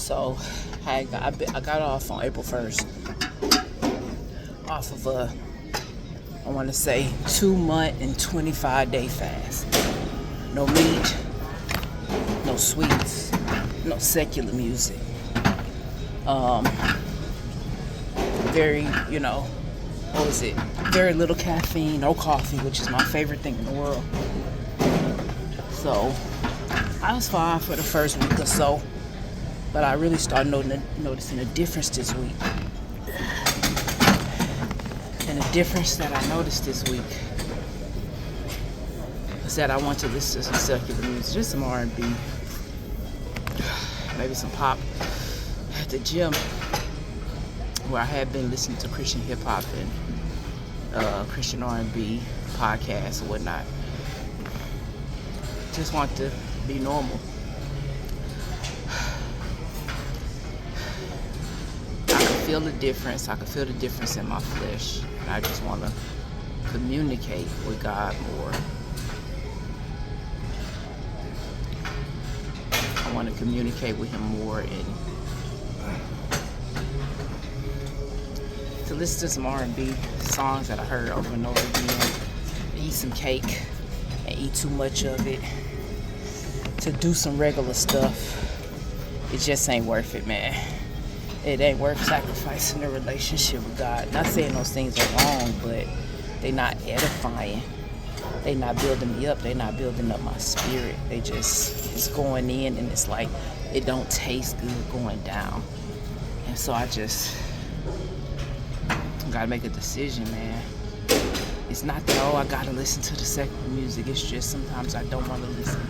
So I got off on April 1st off of I want to say 2-month and 25-day fast. No meat, no sweets, no secular music. Very, what was it? Very little caffeine, no coffee, which is my favorite thing in the world. So I was fine for the first week or so, but I really started noticing a difference this week. And the difference that I noticed this week was that I want to listen to some secular music, just some R&B, maybe some pop. At the gym, where I had been listening to Christian hip hop and Christian R&B podcasts and whatnot. Just want to be normal. I can feel the difference. I can feel the difference in my flesh. And I just want to communicate with God more. I want to communicate with Him more and to listen to some R&B songs that I heard over and over again. Eat some cake and eat too much of it. To do some regular stuff, it just ain't worth it, man. It ain't worth sacrificing a relationship with God. Not saying those things are wrong, but they not edifying. They not building me up. They not building up my spirit. It's going in and it's like it don't taste good going down. And so I just gotta make a decision, man. It's not that, I gotta listen to the secular music. It's just sometimes I don't want to listen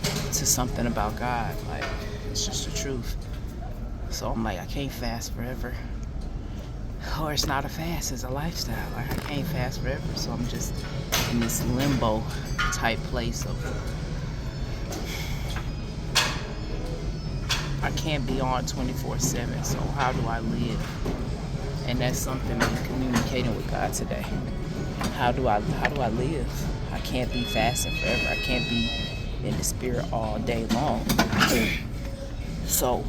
to something about God. Like, it's just the truth. So I'm like, I can't fast forever. Or it's not a fast, it's a lifestyle. Like, I can't fast forever. So I'm just in this limbo type place of I can't be on 24/7. So how do I live? And that's something I'm communicating with God today. How do I live? I can't be fasting forever. I can't be in the spirit all day long. So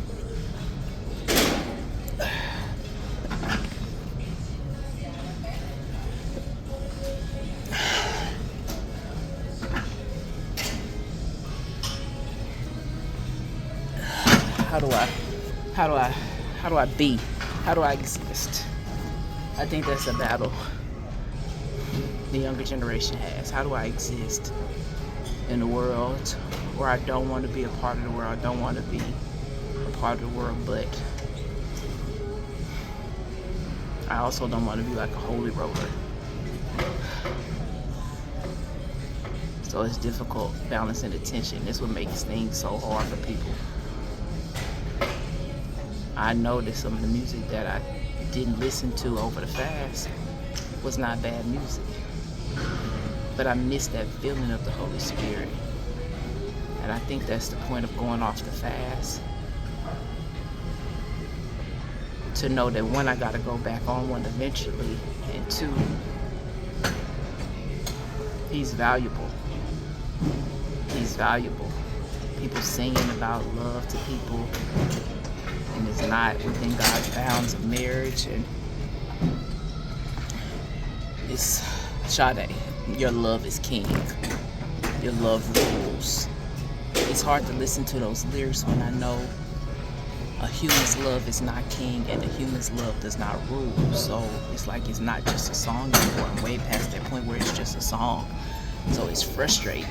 how do I exist? I think that's a battle the younger generation has. How do I exist in a world where I don't want to be a part of the world? I don't want to be a part of the world, but I also don't want to be like a holy roller. So it's difficult balancing the tension. This what makes things so hard for people. I know that some of the music that I didn't listen to over the fast was not bad music. But I missed that feeling of the Holy Spirit. And I think that's the point of going off the fast. To know that one, I gotta go back on one eventually. And two, He's valuable. He's valuable. People singing about love to people. And it's not within God's bounds of marriage. And it's Sade, your love is king. Your love rules. It's hard to listen to those lyrics when I know a human's love is not king and a human's love does not rule. So it's like it's not just a song anymore. I'm way past that point where it's just a song. So it's frustrating.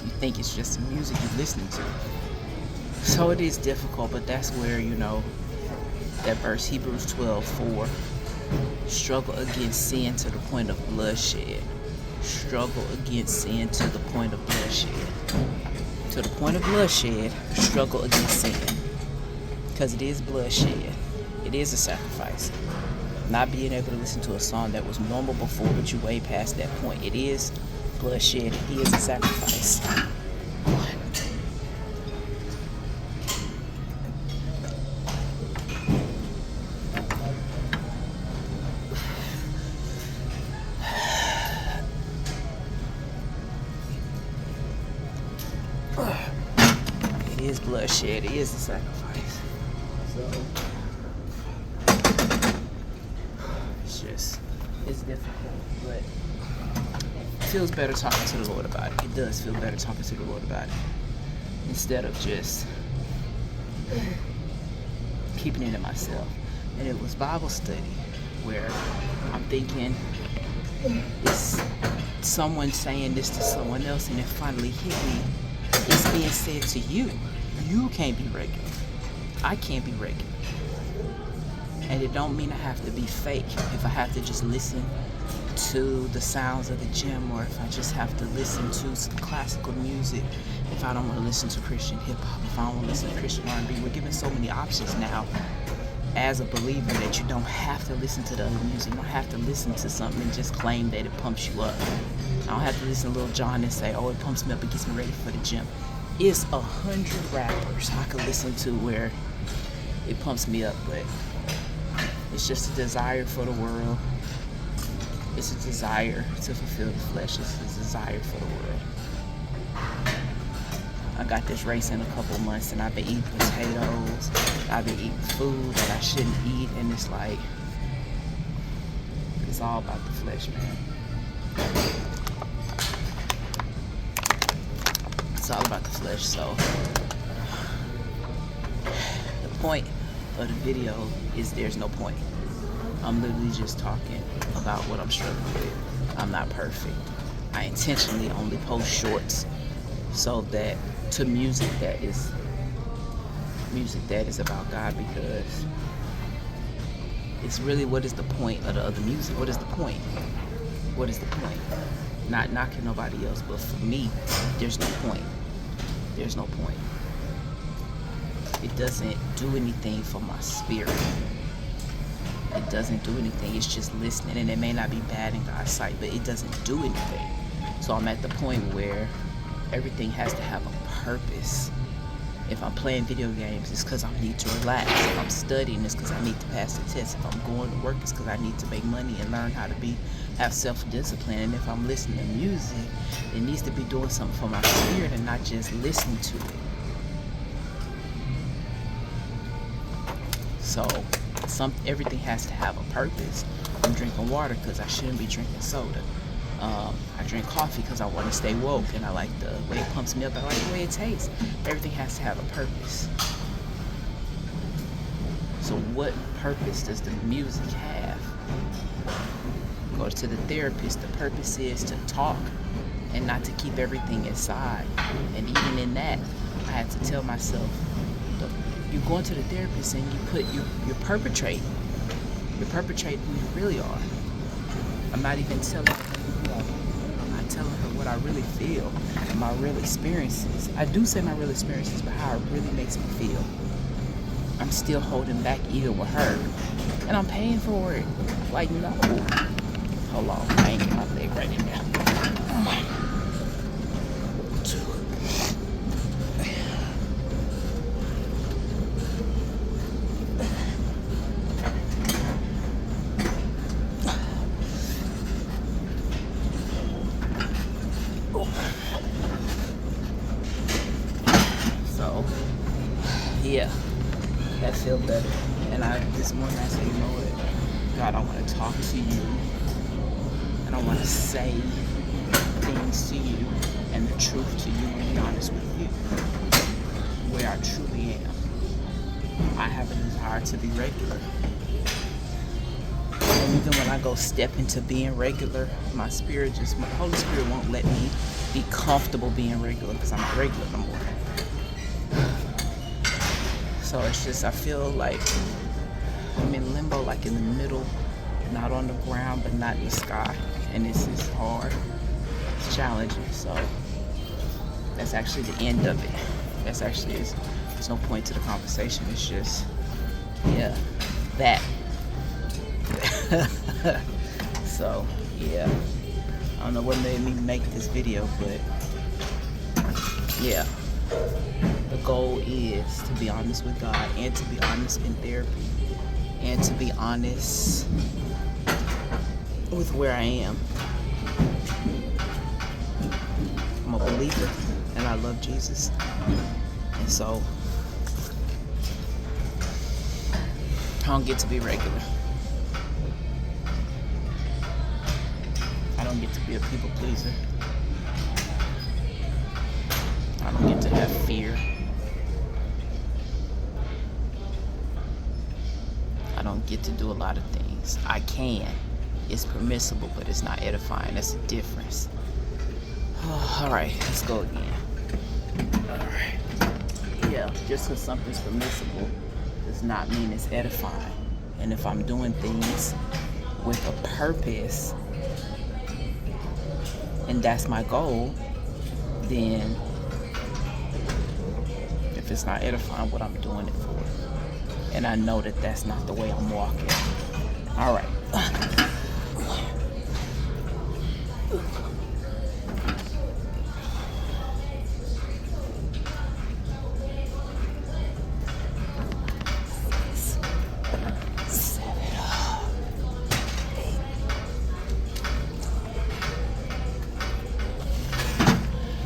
You think it's just the music you're listening to. So it is difficult, but that's where, that verse, Hebrews 12:4, struggle against sin to the point of bloodshed. Struggle against sin to the point of bloodshed. To the point of bloodshed, struggle against sin. Because it is bloodshed. It is a sacrifice. Not being able to listen to a song that was normal before, but you way past that point. It is bloodshed. It is a sacrifice. bloodshed is a sacrifice. So it's difficult, but it feels better talking to the Lord about it. It does feel better talking to the Lord about it instead of just keeping it to myself. And it was Bible study where I'm thinking, it's someone saying this to someone else, and it finally hit me. It's being said to you. You can't be regular. I can't be regular. And it don't mean I have to be fake. If I have to just listen to the sounds of the gym, or if I just have to listen to some classical music, if I don't want to listen to Christian hip hop, if I don't want to listen to Christian R&B, we're given so many options now as a believer that you don't have to listen to the other music. You don't have to listen to something and just claim that it pumps you up. I don't have to listen to Lil Jon and say, oh, it pumps me up, it gets me ready for the gym. It's 100 rappers I could listen to where it pumps me up, but it's just a desire for the world. It's a desire to fulfill the flesh. It's a desire for the world. I got this race in a couple months, and I've been eating potatoes. I've been eating food that I shouldn't eat, and it's like, it's all about the flesh, man. It's all about the flesh. So the point of the video is there's no point. I'm literally just talking about what I'm struggling with. I'm not perfect. I intentionally only post shorts so that to music that is about God, because it's really, what is the point of the other music? What is the point? What is the point? Not knocking nobody else, but for me, there's no point. There's no point. It doesn't do anything for my spirit. It doesn't do anything. It's just listening, and it may not be bad in God's sight, but it doesn't do anything. So I'm at the point where everything has to have a purpose. If I'm playing video games, it's because I need to relax. If I'm studying, it's because I need to pass the test. If I'm going to work, it's because I need to make money and learn how to have self-discipline. And if I'm listening to music, it needs to be doing something for my spirit and not just listening to it. So everything has to have a purpose. I'm drinking water because I shouldn't be drinking soda. I drink coffee because I want to stay woke, and I like the way it pumps me up. I like the way it tastes. Everything has to have a purpose. So what purpose does the music have? Go to the therapist. The purpose is to talk and not to keep everything inside. And even in that, I had to tell myself, you're going to the therapist and you're perpetrating. You're perpetrating who you really are. I'm not even telling her who I am. I'm not telling her what I really feel, my real experiences. I do say my real experiences, but how it really makes me feel. I'm still holding back even with her. And I'm paying for it. Like, no. Hold on, I ain't getting my leg right in there. Yeah, that feel better. And this morning I said, you know what, God, I want to talk to you, and I want to say things to you and the truth to you, and be honest with you, where I truly am. I have a desire to be regular. And even when I go step into being regular, my Holy Spirit won't let me be comfortable being regular, because I'm not regular no more. So it's just, I feel like I'm in limbo, like in the middle, not on the ground, but not in the sky. And this is hard. It's challenging. So that's actually the end of it. There's no point to the conversation. It's just, yeah, that. So, yeah. I don't know what made me make this video, but yeah. The goal is to be honest with God, and to be honest in therapy, and to be honest with where I am. I'm a believer, and I love Jesus. And so I don't get to be regular. I don't get to be a people pleaser. I don't get to have fear. I don't get to do a lot of things. I can. It's permissible, but it's not edifying. That's the difference. All right, let's go again. All right. Yeah, just because something's permissible does not mean it's edifying. And if I'm doing things with a purpose and that's my goal, then if it's not edifying, what I'm doing it for. And I know that that's not the way I'm walking. All right.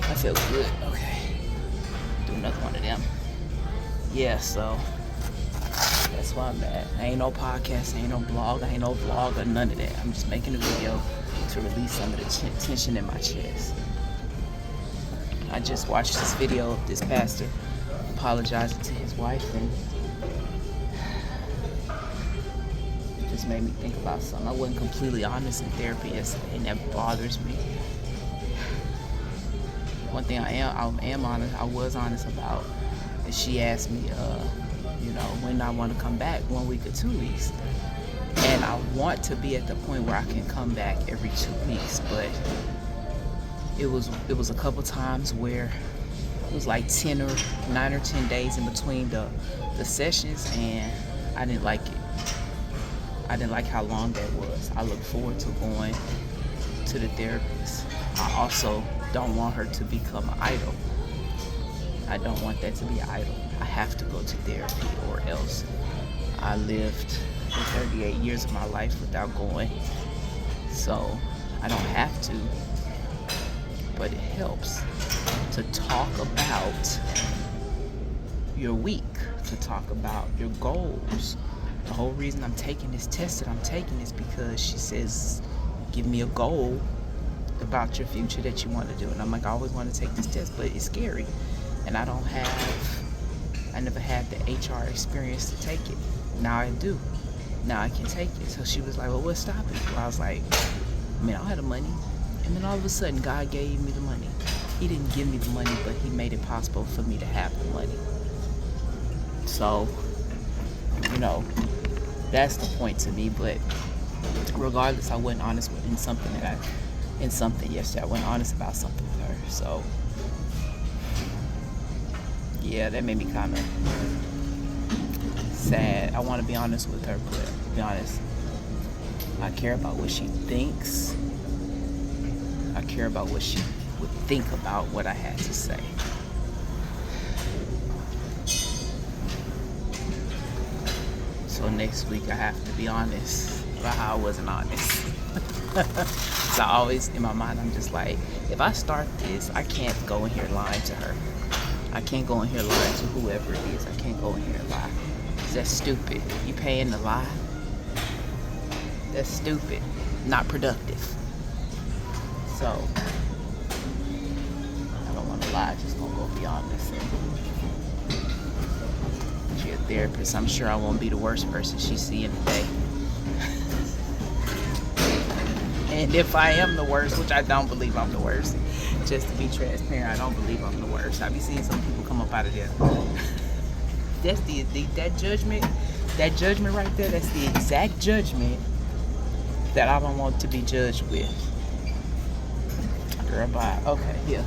I feel good. Okay. Do another one of them. Yeah, so that's why I'm at. I ain't no podcast, I ain't no blog, I ain't no vlog or none of that. I'm just making a video to release some of the tension in my chest. I just watched this video of this pastor apologizing to his wife, and it just made me think about something. I wasn't completely honest in therapy yesterday, and that bothers me. One thing I am honest, I was honest about, is she asked me, when I want to come back, 1 week or 2 weeks. And I want to be at the point where I can come back every 2 weeks, but it was a couple times where it was like 9 or 10 days in between the sessions, and I didn't like it. I didn't like how long that was. I look forward to going to the therapist. I also don't want her to become an idol. I don't want that to be an idol. I have to go to therapy, or else I lived for 38 years of my life without going. So I don't have to, but it helps to talk about your week, to talk about your goals. The whole reason I'm taking this test that I'm taking is because she says, give me a goal about your future that you want to do. And I'm like, I always want to take this test, but it's scary. And I never had the HR experience to take it. Now I do. Now I can take it. So she was like, well, what's stopping you? I was like, I don't have the money. And then all of a sudden, God gave me the money. He didn't give me the money, but he made it possible for me to have the money. So, that's the point to me. But regardless, I wasn't honest in something yesterday. I wasn't honest about something with her. So, yeah, that made me kind of sad. I want to be honest with her, but to be honest, I care about what she thinks. I care about what she would think about what I had to say. So next week I have to be honest about how I wasn't honest. So I always, in my mind, I'm just like, if I start this, I can't go in here lying to her. I can't go in here lying to whoever it is. I can't go in here and lie. That's stupid. You paying to lie? That's stupid. Not productive. So, I don't want to lie. I just gonna go be honest. She's a therapist. I'm sure I won't be the worst person she's seeing today. And if I am the worst, which I don't believe I'm the worst, just to be transparent, I don't believe I'm the worst. I be seeing some people come up out of there. That's that judgment right there. That's the exact judgment that I don't want to be judged with. Girl, bye. Okay, yeah.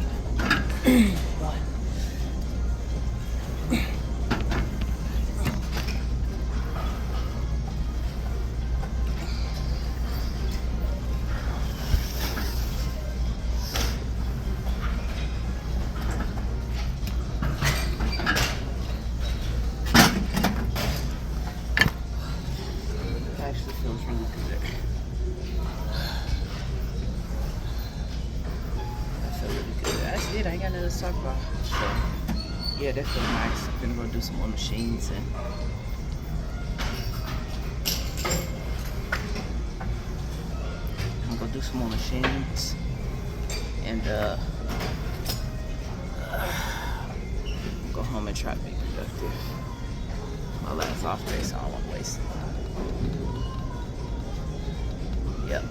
Actually feels really good. I feel really good. That's it. I ain't got nothing to talk about. So, yeah, that feels nice. I'm gonna go do some more machines and some more machines, and go home and try to be productive. My last off day, so I don't want to waste it. Yep.